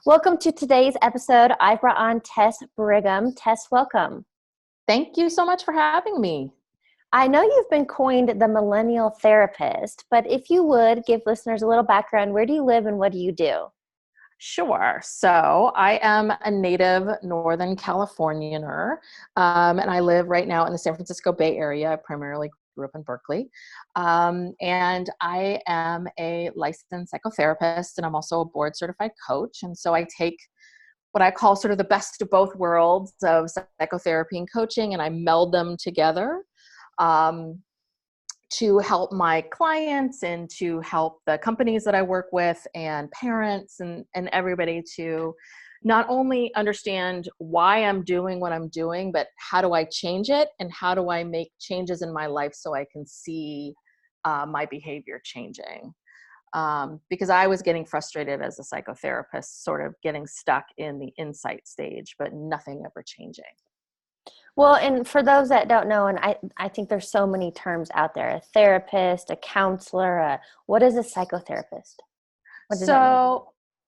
Welcome to today's episode. I brought on Tess Brigham. Tess, welcome. Thank you so much for having me. I know you've been coined the Millennial Therapist, but if you would give listeners a little background, where do you live and what do you do? Sure. So I am a native Northern Californianer, and I live right now in the San Francisco Bay Area. I primarily grew up in Berkeley. And I am a licensed psychotherapist, and I'm also a board certified coach. And so I take what I call sort of the best of both worlds of psychotherapy and coaching, and I meld them together. Um, to help my clients and to help the companies that I work with and parents and everybody to not only understand why I'm doing what I'm doing, but how do I change it and how do I make changes in my life so I can see my behavior changing. Because I was getting frustrated as a psychotherapist, sort of getting stuck in the insight stage, but nothing ever changing. Well, and for those that don't know, and I think there's so many terms out there, a therapist, a counselor, what is a psychotherapist? What does that mean?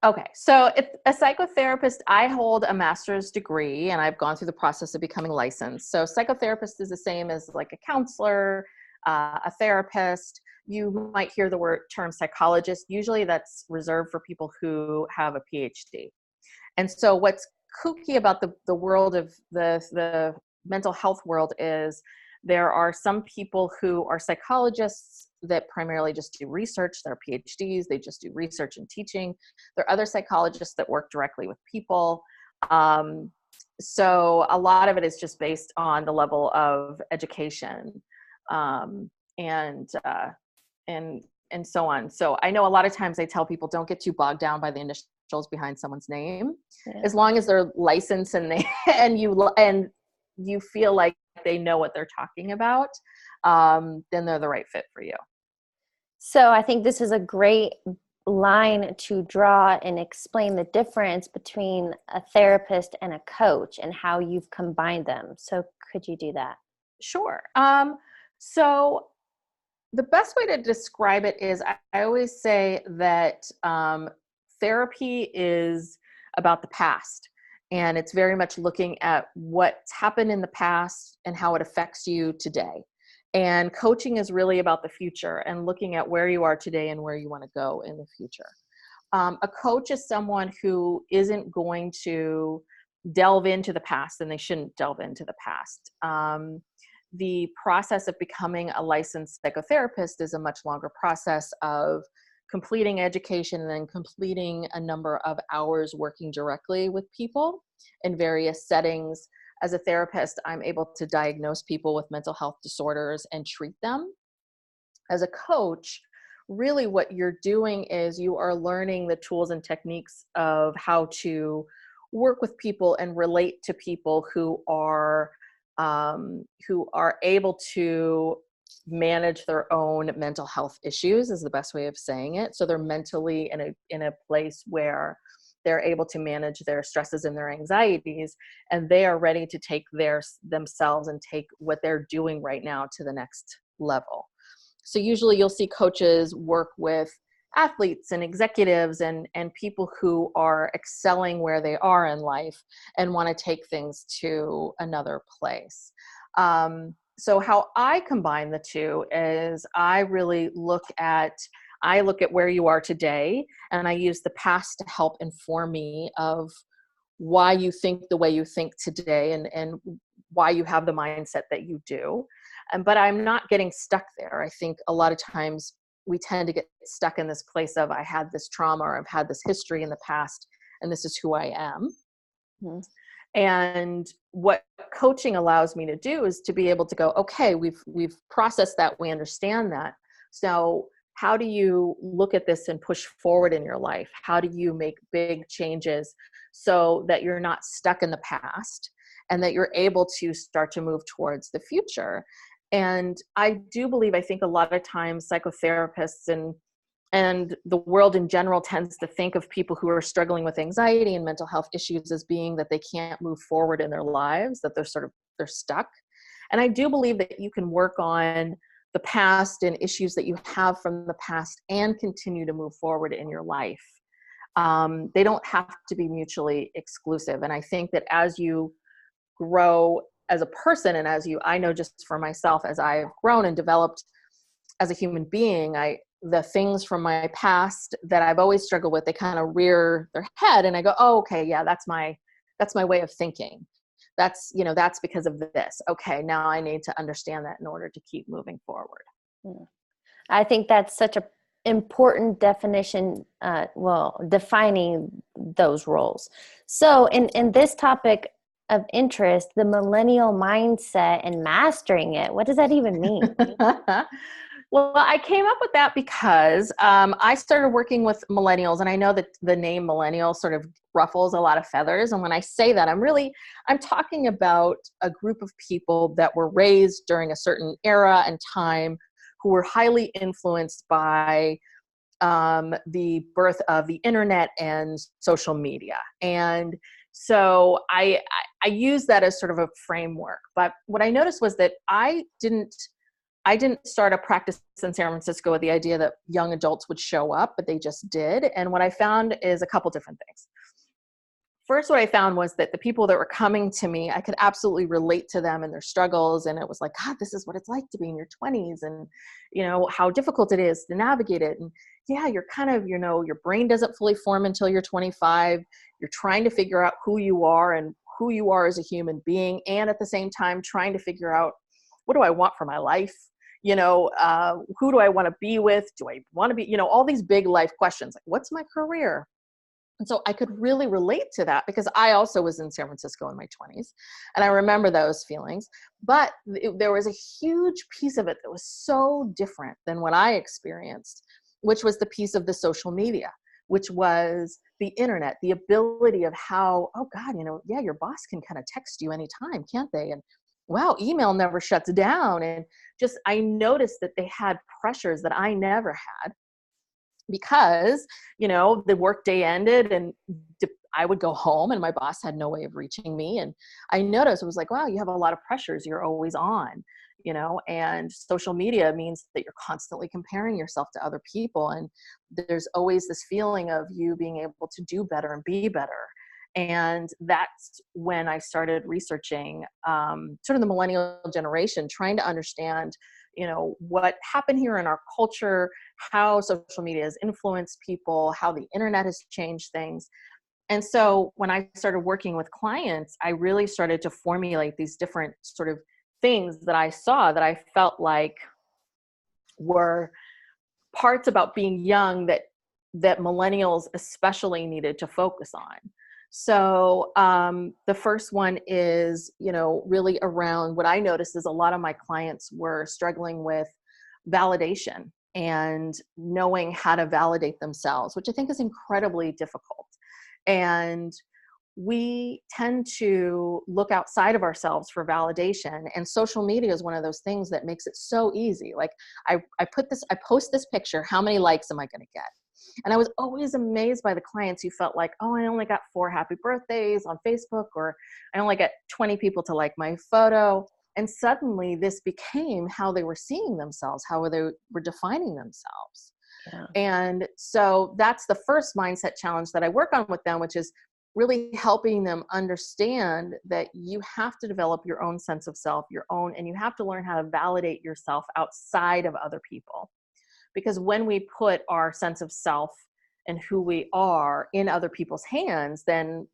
Okay. So if a psychotherapist, I hold a master's degree and I've gone through the process of becoming licensed. So psychotherapist is the same as like a counselor, a therapist. You might hear the term psychologist. Usually that's reserved for people who have a PhD. And so what's kooky about the world of the mental health world is there are some people who are psychologists that primarily just do research. They're PhDs. They just do research and teaching. There are other psychologists that work directly with people. So a lot of it is just based on the level of education and so on. So I know a lot of times I tell people don't get too bogged down by the initials behind someone's name. Yeah. As long as they're licensed and and you feel like they know what they're talking about, then they're the right fit for you. So I think this is a great line to draw and explain the difference between a therapist and a coach and how you've combined them. So could you do that? Sure. So the best way to describe it is I always say that therapy is about the past. And it's very much looking at what's happened in the past and how it affects you today. And coaching is really about the future and looking at where you are today and where you want to go in the future. A coach is someone who isn't going to delve into the past, and they shouldn't delve into the past. The process of becoming a licensed psychotherapist is a much longer process of completing education and then completing a number of hours working directly with people in various settings. As a therapist, I'm able to diagnose people with mental health disorders and treat them. As a coach, really what you're doing is you are learning the tools and techniques of how to work with people and relate to people who are able to manage their own mental health issues is the best way of saying it. So they're mentally in a place where they're able to manage their stresses and their anxieties, and they are ready to take themselves and take what they're doing right now to the next level. So usually you'll see coaches work with athletes and executives and people who are excelling where they are in life and want to take things to another place. So how I combine the two is I really look at where you are today, and I use the past to help inform me of why you think the way you think today and why you have the mindset that you do. But I'm not getting stuck there. I think a lot of times we tend to get stuck in this place of I had this trauma or I've had this history in the past and this is who I am. Mm-hmm. And what coaching allows me to do is to be able to go, okay, we've processed that, we understand that. So how do you look at this and push forward in your life? How do you make big changes so that you're not stuck in the past and that you're able to start to move towards the future? And I think a lot of times psychotherapists and the world in general tends to think of people who are struggling with anxiety and mental health issues as being that they can't move forward in their lives, that they're stuck. And I do believe that you can work on the past and issues that you have from the past and continue to move forward in your life. They don't have to be mutually exclusive. And I think that as you grow as a person, and I know just for myself, as I've grown and developed as a human being, the things from my past that I've always struggled with, they kind of rear their head, and I go, oh, okay, yeah, that's my way of thinking. That's because of this. Okay, now I need to understand that in order to keep moving forward. I think that's such a important definition, defining those roles. So in this topic of interest, the millennial mindset and mastering it, what does that even mean? Well, I came up with that because I started working with millennials, and I know that the name millennial sort of ruffles a lot of feathers. And when I say that, I'm talking about a group of people that were raised during a certain era and time, who were highly influenced by the birth of the internet and social media. And so I use that as sort of a framework. But what I noticed was that I didn't start a practice in San Francisco with the idea that young adults would show up, but they just did. And what I found is a couple different things. First, what I found was that the people that were coming to me, I could absolutely relate to them and their struggles. And it was like, God, this is what it's like to be in your 20s, and, how difficult it is to navigate it. And yeah, you're kind of, your brain doesn't fully form until you're 25. You're trying to figure out who you are and who you are as a human being. And at the same time, trying to figure out, what do I want for my life? Who do I want to be with? Do I want to be, all these big life questions, like, what's my career? And so I could really relate to that, because I also was in San Francisco in my 20s, and I remember those feelings. But there was a huge piece of it that was so different than what I experienced, which was the piece of the social media, which was the internet, the ability of how, oh God, your boss can kind of text you anytime, can't they? And wow, email never shuts down. And just, I noticed that they had pressures that I never had, because, the workday ended and I would go home and my boss had no way of reaching me. And I noticed, it was like, wow, you have a lot of pressures. You're always on, and social media means that you're constantly comparing yourself to other people. And there's always this feeling of you being able to do better and be better. And that's when I started researching sort of the millennial generation, trying to understand, what happened here in our culture, how social media has influenced people, how the internet has changed things. And so when I started working with clients, I really started to formulate these different sort of things that I saw, that I felt like were parts about being young that millennials especially needed to focus on. So the first one is, really around, what I noticed is a lot of my clients were struggling with validation and knowing how to validate themselves, which I think is incredibly difficult. And we tend to look outside of ourselves for validation, and social media is one of those things that makes it so easy. Like, I post this picture, how many likes am I going to get? And I was always amazed by the clients who felt like, oh, I only got 4 happy birthdays on Facebook, or I only got 20 people to like my photo. And suddenly this became how they were seeing themselves, how they were defining themselves. Yeah. And so that's the first mindset challenge that I work on with them, which is really helping them understand that you have to develop your own sense of self, and you have to learn how to validate yourself outside of other people. Because when we put our sense of self and who we are in other people's hands, then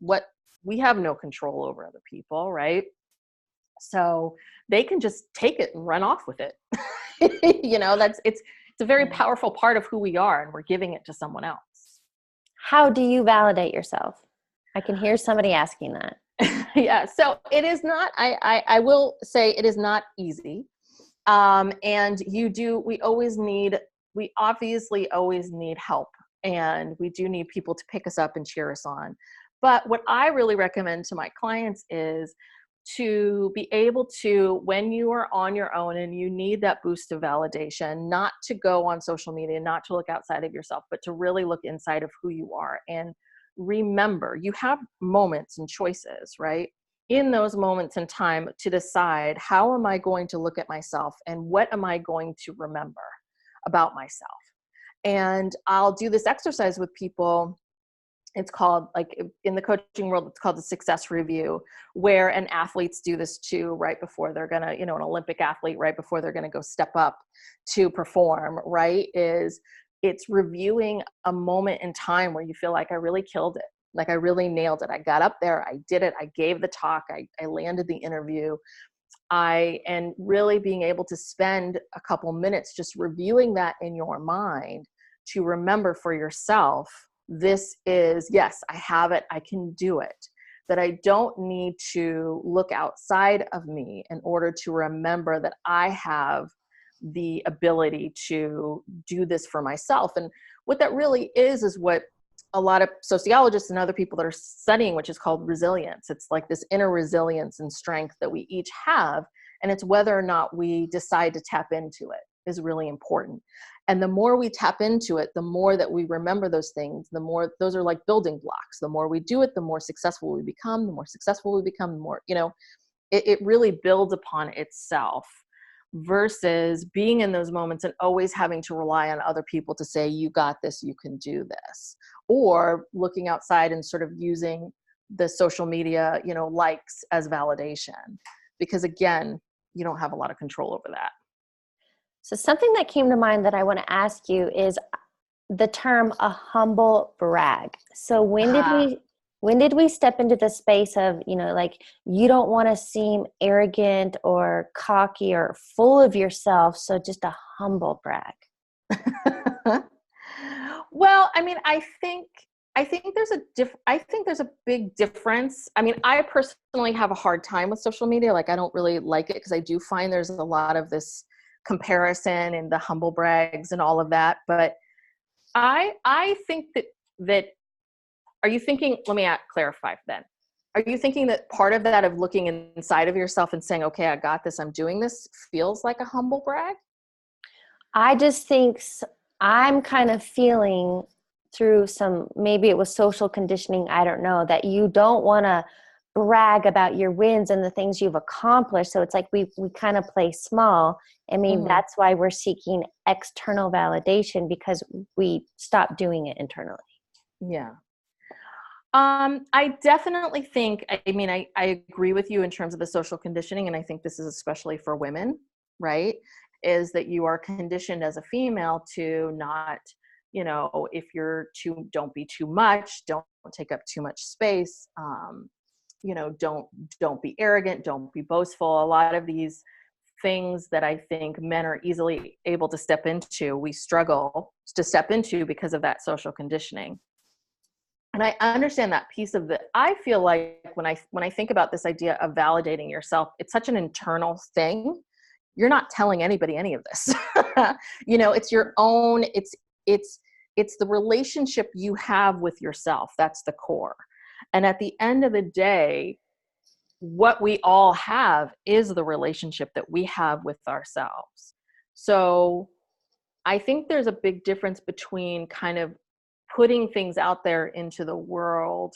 we have no control over other people, right? So they can just take it and run off with it. It's a very powerful part of who we are, and we're giving it to someone else. How do you validate yourself? I can hear somebody asking that. Yeah. So it is not, I will say it is not easy. And we obviously always need help, and we do need people to pick us up and cheer us on. But what I really recommend to my clients is to be able to, when you are on your own and you need that boost of validation, not to go on social media, not to look outside of yourself, but to really look inside of who you are. And remember, you have moments and choices, right? In those moments in time, to decide, how am I going to look at myself, and what am I going to remember about myself? And I'll do this exercise with people it's called, like in the coaching world, it's called the success review, where, and athletes do this too, right before they're gonna, an Olympic athlete, right before they're gonna go step up to perform, right? It's reviewing a moment in time where you feel like I really killed it. Like I really nailed it. I got up there, I did it, I gave the talk, I landed the interview. And really being able to spend a couple minutes just reviewing that in your mind to remember for yourself, this is, yes, I have it, I can do it. That I don't need to look outside of me in order to remember that I have the ability to do this for myself. And what that really is what a lot of sociologists and other people that are studying, which is called resilience. It's like this inner resilience and strength that we each have. And it's whether or not we decide to tap into it is really important. And the more we tap into it, the more that we remember those things, the more those are like building blocks. The more we do it, the more successful we become, the more successful we become, the more, it really builds upon itself, versus being in those moments and always having to rely on other people to say, you got this, you can do this, or looking outside and sort of using the social media, likes as validation, because again, you don't have a lot of control over that. So something that came to mind that I want to ask you is the term a humble brag. So when did we step into the space of, like, you don't want to seem arrogant or cocky or full of yourself, so just a humble brag? Well, I mean, I think there's a big difference. I mean, I personally have a hard time with social media. Like, I don't really like it because I do find there's a lot of this comparison and the humble brags and all of that. But I think that are you thinking, let me clarify then. Are you thinking that part of that, of looking inside of yourself and saying, okay, I got this, I'm doing this, feels like a humble brag? I just think I'm kind of feeling through maybe it was social conditioning, I don't know, that you don't want to brag about your wins and the things you've accomplished. So it's like we kind of play small. I mean, Mm-hmm. that's why we're seeking external validation, because we stop doing it internally. Yeah. I definitely think, I agree with you in terms of the social conditioning. And I think this is especially for women, right? Is that you are conditioned as a female to not, if don't be too much, don't take up too much space. Don't be arrogant, don't be boastful. A lot of these things that I think men are easily able to step into, we struggle to step into because of that social conditioning. And I understand that piece of it. I feel like when I think about this idea of validating yourself, it's such an internal thing. You're not telling anybody any of this. It's your own, it's the relationship you have with yourself. That's the core. And at the end of the day, what we all have is the relationship that we have with ourselves. So I think there's a big difference between kind of putting things out there into the world,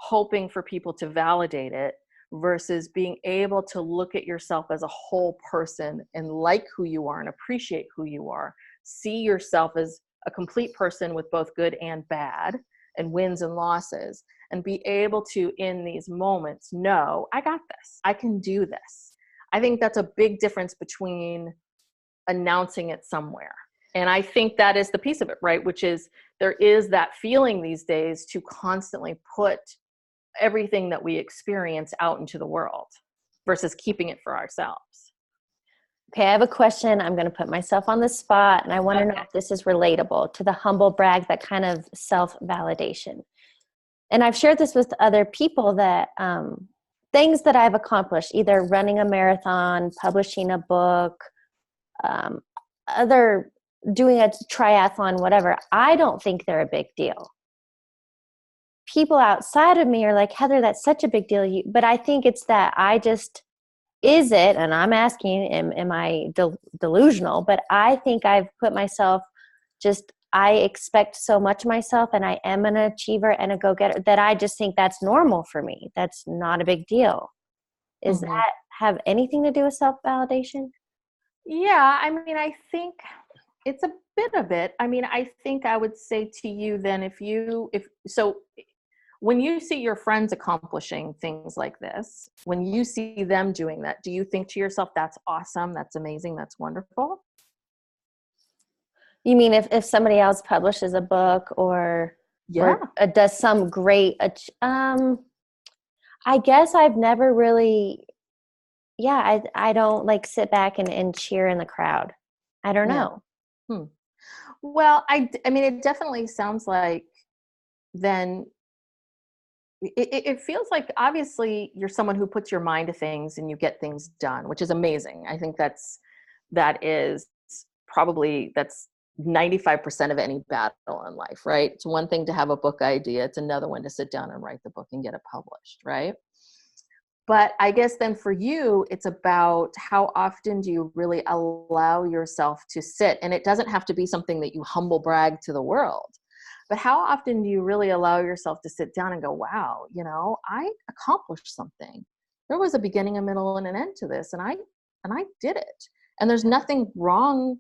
hoping for people to validate it, versus being able to look at yourself as a whole person and like who you are and appreciate who you are. See yourself as a complete person with both good and bad and wins and losses, and be able to, in these moments, know, I got this, I can do this. I think that's a big difference between announcing it somewhere. And I think that is the piece of it, right? Which is, there is that feeling these days to constantly put everything that we experience out into the world versus keeping it for ourselves. Okay, I have a question. I'm going to put myself on the spot, and I want to know if this is relatable to the humble brag, that kind of self-validation. And I've shared this with other people, that things that I've accomplished, either running a marathon, publishing a book, doing a triathlon, whatever, I don't think they're a big deal. People outside of me are like, Heather, that's such a big deal. But I think it's that is it, and I'm asking, am I delusional? But I think I've put myself, I expect so much of myself, and I am an achiever and a go-getter, that I just think that's normal for me. That's not a big deal. Does that have anything to do with self-validation? Yeah, I think it's a bit of it. I think I would say to you then, if when you see your friends accomplishing things like this, when you see them doing that, do you think to yourself, that's awesome, that's amazing, that's wonderful? You mean if somebody else publishes a book Yeah. or does some great I guess I've never really, yeah, I don't like sit back and cheer in the crowd. I don't Yeah. know. Hmm. Well, I mean, it definitely sounds like then it feels like obviously you're someone who puts your mind to things and you get things done, which is amazing. I think that is probably that's 95% of any battle in life, right? It's one thing to have a book idea, it's another one to sit down and write the book and get it published, right? But I guess then for you, it's about how often do you really allow yourself to sit? And it doesn't have to be something that you humble brag to the world, but how often do you really allow yourself to sit down and go, wow, I accomplished something. There was a beginning, a middle, and an end to this, and I did it. And there's nothing wrong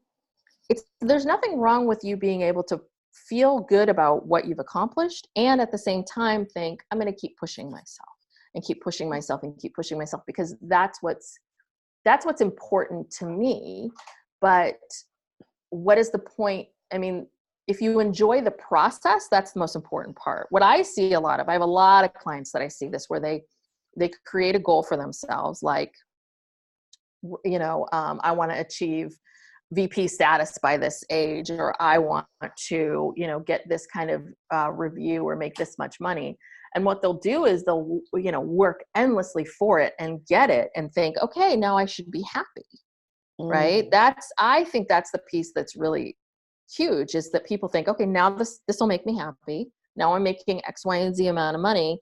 with you being able to feel good about what you've accomplished and at the same time think, I'm going to keep pushing myself and keep pushing myself and keep pushing myself, because that's what's important to me. But what is the point? I mean, if you enjoy the process, that's the most important part. What I see a lot of, I have a lot of clients that I see this where they create a goal for themselves, like, I want to achieve VP status by this age, or I want to, get this kind of review or make this much money. And what they'll do is they'll, work endlessly for it and get it and think, okay, now I should be happy, right? Mm. I think that's the piece that's really huge, is that people think, okay, now this will make me happy. Now I'm making X, Y, and Z amount of money.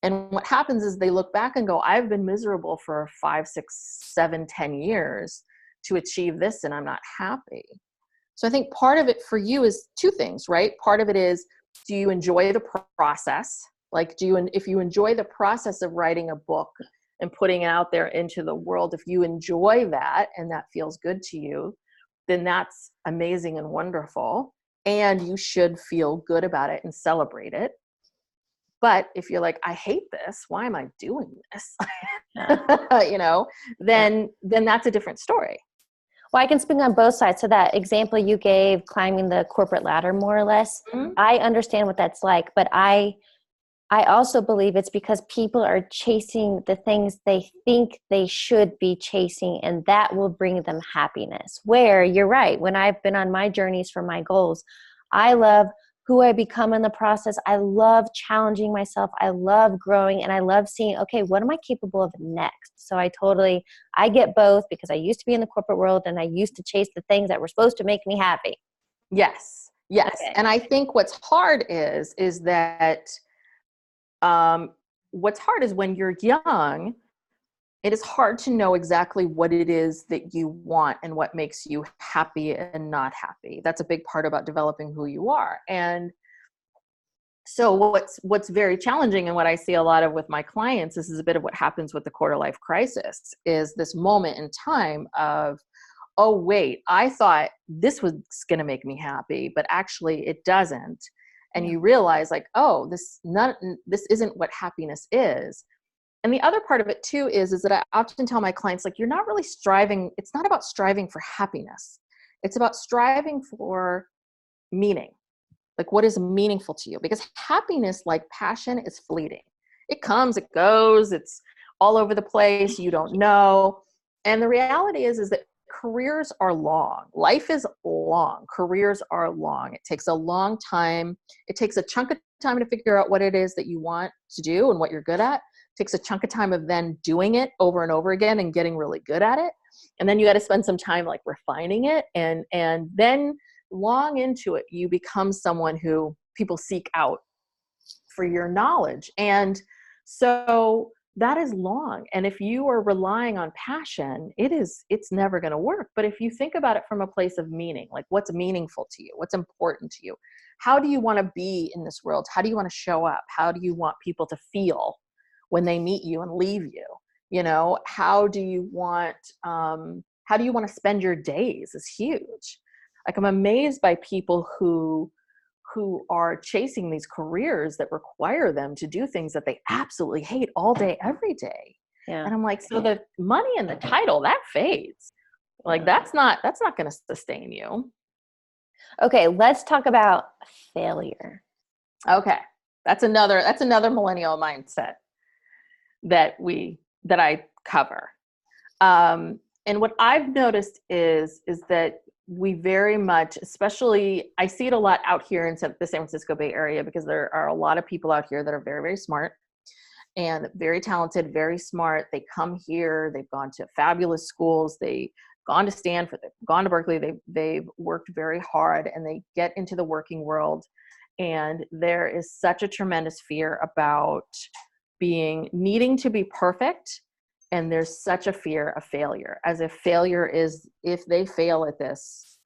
And what happens is they look back and go, I've been miserable for 5, 6, 7, 10 years to achieve this, and I'm not happy. So I think part of it for you is two things, right? Part of it is, do you enjoy the process? Like, if you enjoy the process of writing a book and putting it out there into the world, if you enjoy that and that feels good to you, then that's amazing and wonderful. And you should feel good about it and celebrate it. But if you're like, I hate this, why am I doing this? Yeah. Yeah. then that's a different story. Well, I can speak on both sides. So that example you gave, climbing the corporate ladder, more or less, Mm-hmm. I understand what that's like, but I also believe it's because people are chasing the things they think they should be chasing, and that will bring them happiness. Where you're right, when I've been on my journeys for my goals, I love who I become in the process. I love challenging myself. I love growing, and I love seeing, okay, what am I capable of next? So I get both, because I used to be in the corporate world and I used to chase the things that were supposed to make me happy. Yes. Okay. And I think what's hard is that what's hard is when you're young, it is hard to know exactly what it is that you want and what makes you happy and not happy. That's a big part about developing who you are. And so what's very challenging, and what I see a lot of with my clients, this is a bit of what happens with the quarter life crisis, is this moment in time of, oh wait, I thought this was going to make me happy, but actually it doesn't. And Yeah. you realize, like, oh, this isn't what happiness is. And the other part of it too is that I often tell my clients, like, you're not really striving. It's not about striving for happiness. It's about striving for meaning. Like, what is meaningful to you? Because happiness, like passion, is fleeting. It comes, it goes, it's all over the place. You don't know. And the reality is that careers are long. Life is long. Careers are long. It takes a long time. It takes a chunk of time to figure out what it is that you want to do and what you're good at. It takes a chunk of time of then doing it over and over again and getting really good at it. And then you got to spend some time like refining it. And then long into it, you become someone who people seek out for your knowledge. And so that is long. And if you are relying on passion, it's never going to work. But if you think about it from a place of meaning, like what's meaningful to you, what's important to you, how do you want to be in this world? How do you want to show up? How do you want people to feel when they meet you and leave you? How do you want to spend your days is huge. Like, I'm amazed by people who who are chasing these careers that require them to do things that they absolutely hate all day, every day. Yeah. And I'm like, so the money and the title, that fades. Like, Yeah. that's not going to sustain you. Okay, let's talk about failure. Okay. That's another millennial mindset that I cover. And what I've noticed is that we very much, especially, I see it a lot out here in the San Francisco Bay Area, because there are a lot of people out here that are very, very smart and very talented, very smart. They come here, they've gone to fabulous schools, they've gone to Stanford, they've gone to Berkeley, they've worked very hard, and they get into the working world. And there is such a tremendous fear about needing to be perfect. And there's such a fear of failure, as if failure is, if they fail at this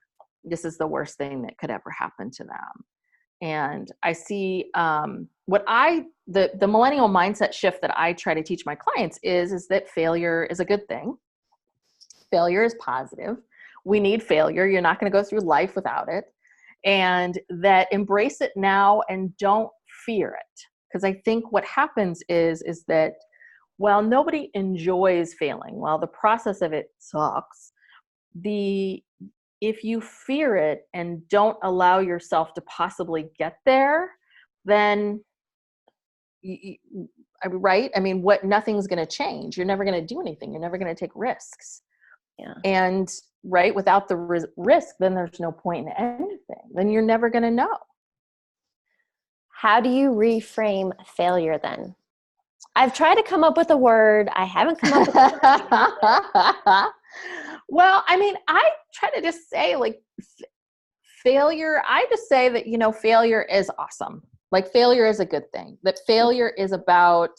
is the worst thing that could ever happen to them. And I see the millennial mindset shift that I try to teach my clients is that failure is a good thing. Failure is positive. We need failure. You're not going to go through life without it. And that embrace it now and don't fear it. Because I think what happens is that while nobody enjoys failing, while the process of it sucks, if you fear it and don't allow yourself to possibly get there, then right? I mean, nothing's going to change. You're never going to do anything. You're never going to take risks. Yeah. And right, without the risk, then there's no point in anything. Then you're never going to know. How do you reframe failure then? I've tried to come up with a word. I haven't come up with a Well, I mean, I try to just say, like, failure, I just say that, failure is awesome. Like, failure is a good thing. That failure is about,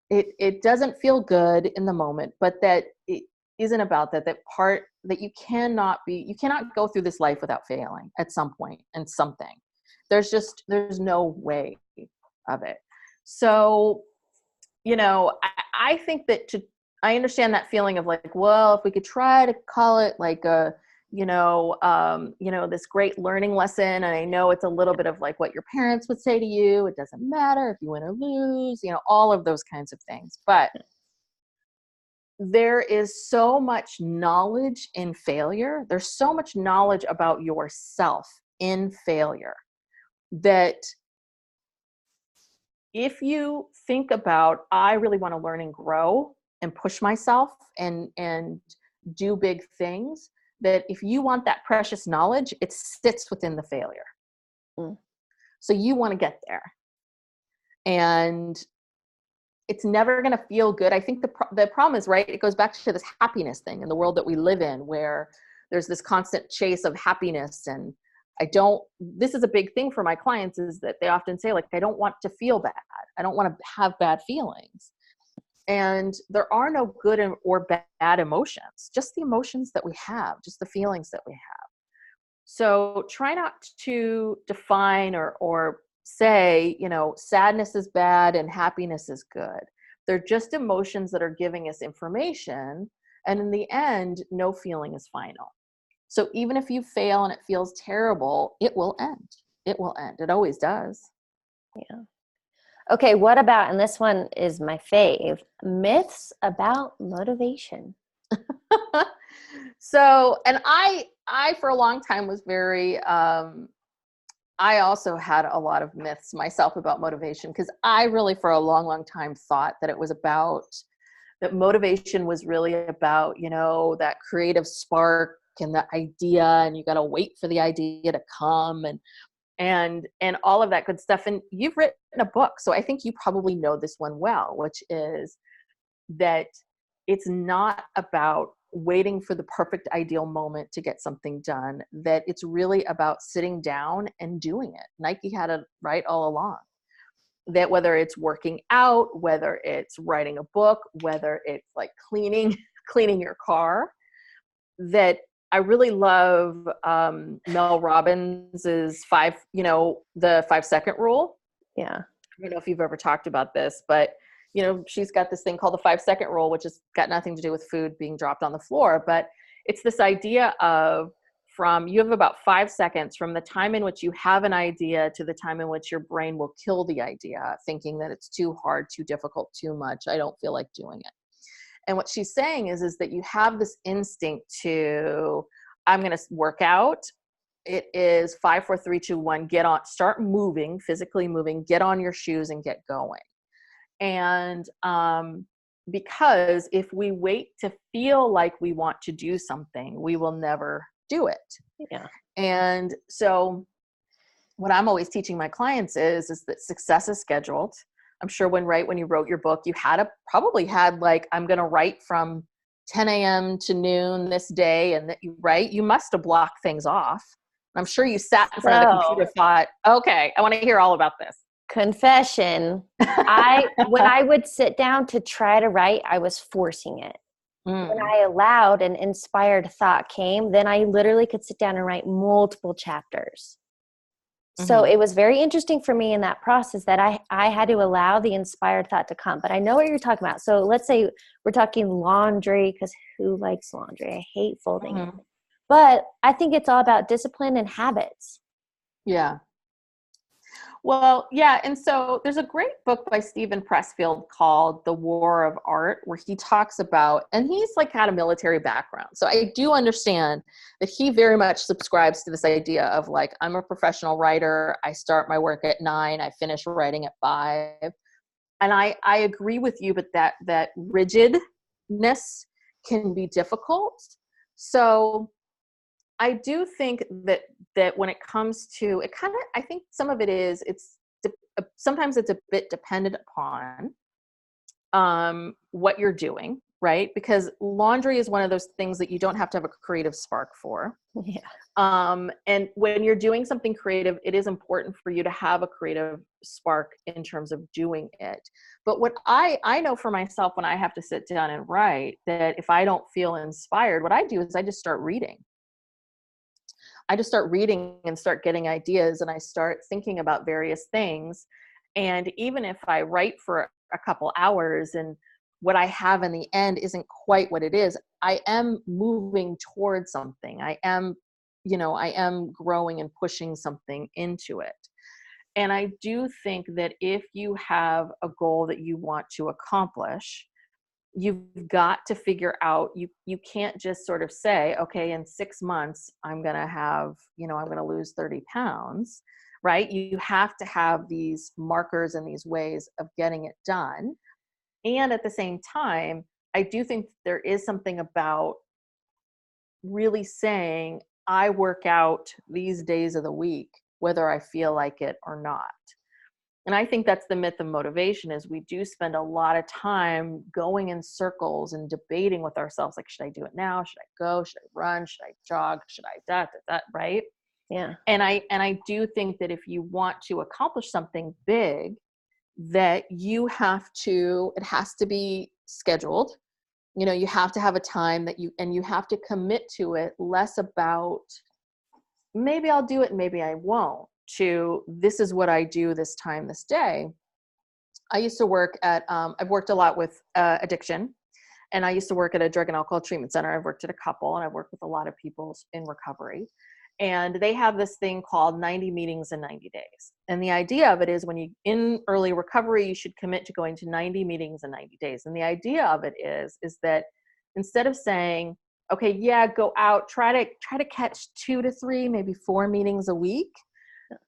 it doesn't feel good in the moment, but that it isn't about that part that you cannot go through this life without failing at some point and something. There's no way of it. So, I think that I understand that feeling of like, well, if we could try to call it like a, this great learning lesson. And I know it's a little bit of like what your parents would say to you. It doesn't matter if you win or lose, all of those kinds of things. But there is so much knowledge in failure. There's so much knowledge about yourself in failure that if you think about, I really want to learn and grow and push myself and do big things, that if you want that precious knowledge, it sits within the failure. Mm. So you want to get there. And it's never going to feel good. I think the problem is, right, it goes back to this happiness thing in the world that we live in, where there's this constant chase of happiness. And this is a big thing for my clients, is that they often say, like, I don't want to feel bad. I don't want to have bad feelings. And there are no good or bad emotions, just the emotions that we have, just the feelings that we have. So try not to define or say, sadness is bad and happiness is good. They're just emotions that are giving us information. And in the end, no feeling is final. So even if you fail and it feels terrible, it will end. It will end. It always does. Yeah. Okay, what about, and this one is my fave, myths about motivation. So, and I for a long time was very, I also had a lot of myths myself about motivation, because I really for a long, long time thought that that motivation was really about, that creative spark and the idea, and you got to wait for the idea to come and all of that good stuff. And you've written a book, so I think you probably know this one well, which is that it's not about waiting for the perfect ideal moment to get something done, that it's really about sitting down and doing it. Nike had it right all along. That whether it's working out, whether it's writing a book, whether it's like cleaning your car, that I really love Mel Robbins's the 5-second rule. Yeah. I don't know if you've ever talked about this, but she's got this thing called the 5-second rule, which has got nothing to do with food being dropped on the floor, but it's this idea of you have about 5 seconds from the time in which you have an idea to the time in which your brain will kill the idea, thinking that it's too hard, too difficult, too much. I don't feel like doing it. And what she's saying is that you have this instinct to, I'm going to work out. It is 5, 4, 3, 2, 1, get on, start moving, physically moving, get on your shoes and get going. And because if we wait to feel like we want to do something, we will never do it. Yeah. And so what I'm always teaching my clients is that success is scheduled. I'm sure when you wrote your book, you probably had like, I'm going to write from 10 a.m. to noon this day. And that you must have blocked things off. I'm sure you sat in front of the computer, thought, okay, I want to hear all about this. Confession. When I would sit down to try to write, I was forcing it. When I allowed an inspired thought came, then I literally could sit down and write multiple chapters. So it was very interesting for me in that process that I had to allow the inspired thought to come. But I know what you're talking about. So let's say we're talking laundry, because who likes laundry? I hate folding it. But I think it's all about discipline and habits. Yeah. Well, yeah. And so there's a great book by Stephen Pressfield called The War of Art, where he talks about, and he's like had a military background. So I do understand that he very much subscribes to this idea of like, I'm a professional writer. I start my work at 9, I finish writing at 5. And I agree with you, but that rigidness can be difficult. So I do think that when it comes to it, I think some of it is, sometimes it's a bit dependent upon what you're doing, right? Because laundry is one of those things that you don't have to have a creative spark for. Yeah. And when you're doing something creative, it is important for you to have a creative spark in terms of doing it. But what I know for myself, when I have to sit down and write, that if I don't feel inspired, what I do is I just start reading. And start getting ideas, and I start thinking about various things. And even if I write for a couple hours and what I have in the end isn't quite what it is, I am moving towards something. I am growing and pushing something into it. And I do think that if you have a goal that you want to accomplish, you've got to figure out, you can't just sort of say, okay, in 6 months, I'm going to lose 30 pounds, right? You have to have these markers and these ways of getting it done. And at the same time, I do think there is something about really saying, I work out these days of the week, whether I feel like it or not. And I think that's the myth of motivation, is we do spend a lot of time going in circles and debating with ourselves, like, should I do it now? Should I go? Should I run? Should I jog? Should I that, right? Yeah. And I do think that if you want to accomplish something big, that it has to be scheduled. You have to have a time and you have to commit to it, less about maybe I'll do it, maybe I won't, to this is what I do this time, this day. I used to work at, I've worked a lot with addiction, and I used to work at a drug and alcohol treatment center. I've worked at a couple, and I've worked with a lot of people in recovery. And they have this thing called 90 meetings in 90 days. And the idea of it is, when you in early recovery, you should commit to going to 90 meetings in 90 days. And the idea of it is that instead of saying, okay, yeah, go out, try to catch 2 to 3, maybe 4 meetings a week.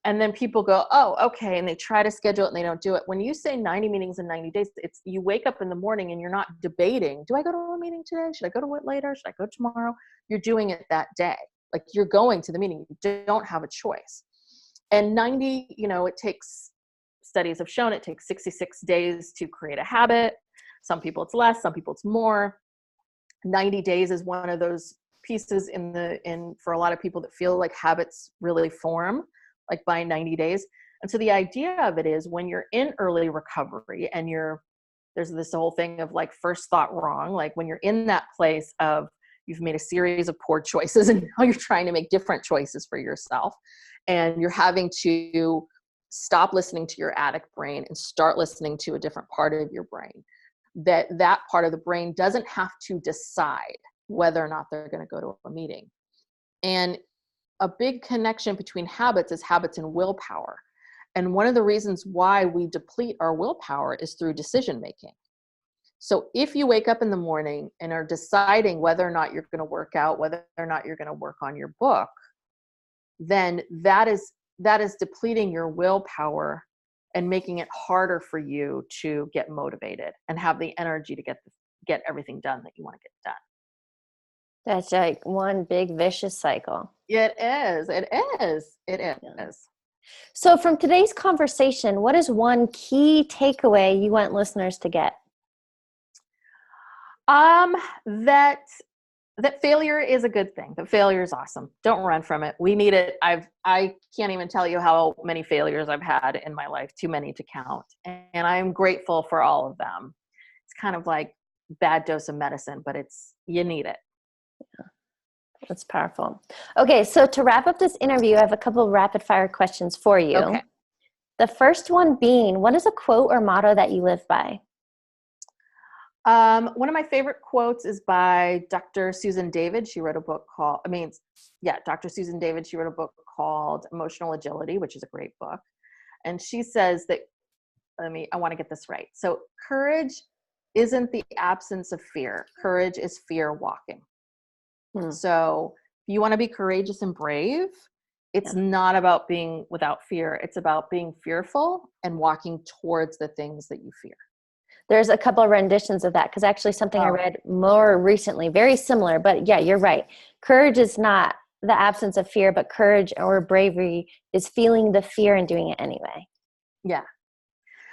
And then people go, oh, okay. And they try to schedule it and they don't do it. When you say 90 meetings in 90 days, you wake up in the morning and you're not debating, do I go to a meeting today? Should I go to it later? Should I go tomorrow? You're doing it that day. Like, you're going to the meeting. You don't have a choice. And 90, studies have shown it takes 66 days to create a habit. Some people it's less, some people it's more. 90 days is one of those pieces for a lot of people that feel like habits really form, like by 90 days. And so the idea of it is, when you're in early recovery and there's this whole thing of like first thought wrong, like when you're in that place of you've made a series of poor choices and now you're trying to make different choices for yourself, and you're having to stop listening to your addict brain and start listening to a different part of your brain, that part of the brain doesn't have to decide whether or not they're going to go to a meeting. And a big connection between habits is habits and willpower. And one of the reasons why we deplete our willpower is through decision making. So if you wake up in the morning and are deciding whether or not you're going to work out, whether or not you're going to work on your book, then that is depleting your willpower and making it harder for you to get motivated and have the energy to get everything done that you want to get done. That's like one big vicious cycle. It is. Yeah. So from today's conversation, what is one key takeaway you want listeners to get? That failure is a good thing. That failure is awesome. Don't run from it. We need it. I can't even tell you how many failures I've had in my life, too many to count. And I'm grateful for all of them. It's kind of like bad dose of medicine, but you need it. Yeah, that's powerful. Okay, so to wrap up this interview, I have a couple of rapid fire questions for you. Okay. The first one being, what is a quote or motto that you live by? One of my favorite quotes is by Dr. Susan David. She wrote a book called, Dr. Susan David, she wrote a book called Emotional Agility, which is a great book. And she says that, I want to get this right. So courage isn't the absence of fear. Courage is fear walking. So if you want to be courageous and brave, it's not about being without fear. It's about being fearful and walking towards the things that you fear. There's a couple of renditions of that, because actually something I read more recently, very similar, but yeah, you're right. Courage is not the absence of fear, but courage or bravery is feeling the fear and doing it anyway. Yeah.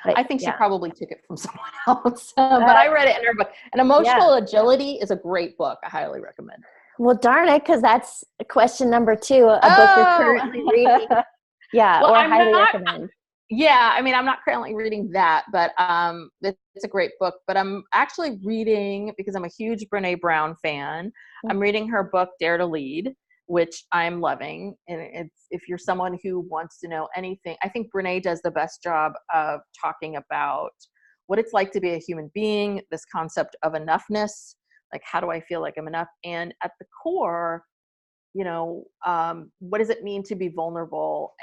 But, I think she probably took it from someone else, but I read it in her book. And Emotional Agility is a great book. I highly recommend. Well, darn it, because that's question number 2, a book you're currently reading. Yeah, well, or highly recommend. Yeah, I'm not currently reading that, but it's a great book. But I'm actually reading, because I'm a huge Brené Brown fan, I'm reading her book, Dare to Lead, which I'm loving. And if you're someone who wants to know anything, I think Brené does the best job of talking about what it's like to be a human being, this concept of enoughness, like how do I feel like I'm enough? And at the core, what does it mean to be vulnerable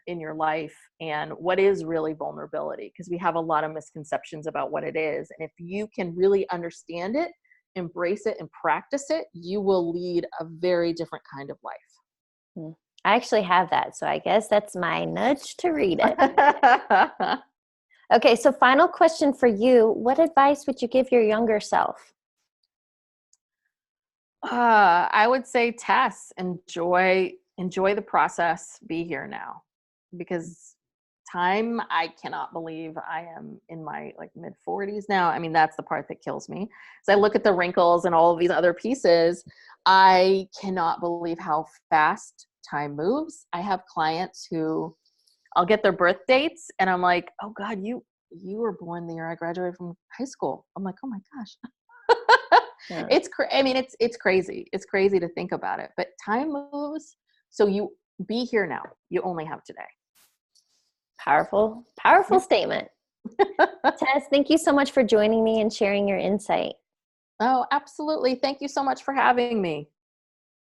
in your life, and what is really vulnerability? Because we have a lot of misconceptions about what it is. And if you can really understand it, embrace it, and practice it, you will lead a very different kind of life. I actually have that. So I guess that's my nudge to read it. Okay. So final question for you. What advice would you give your younger self? I would say, Tess, enjoy the process. Be here now, because I cannot believe I am in my mid 40s now. That's the part that kills me. As I look at the wrinkles and all of these other pieces, I cannot believe how fast time moves. I have clients who I'll get their birth dates and I'm like, oh God, you were born the year I graduated from high school. I'm like, oh my gosh. Yeah. It's crazy. It's crazy to think about it, but time moves. So you be here now. You only have today. Powerful statement. Tess, thank you so much for joining me and sharing your insight. Oh, absolutely. Thank you so much for having me.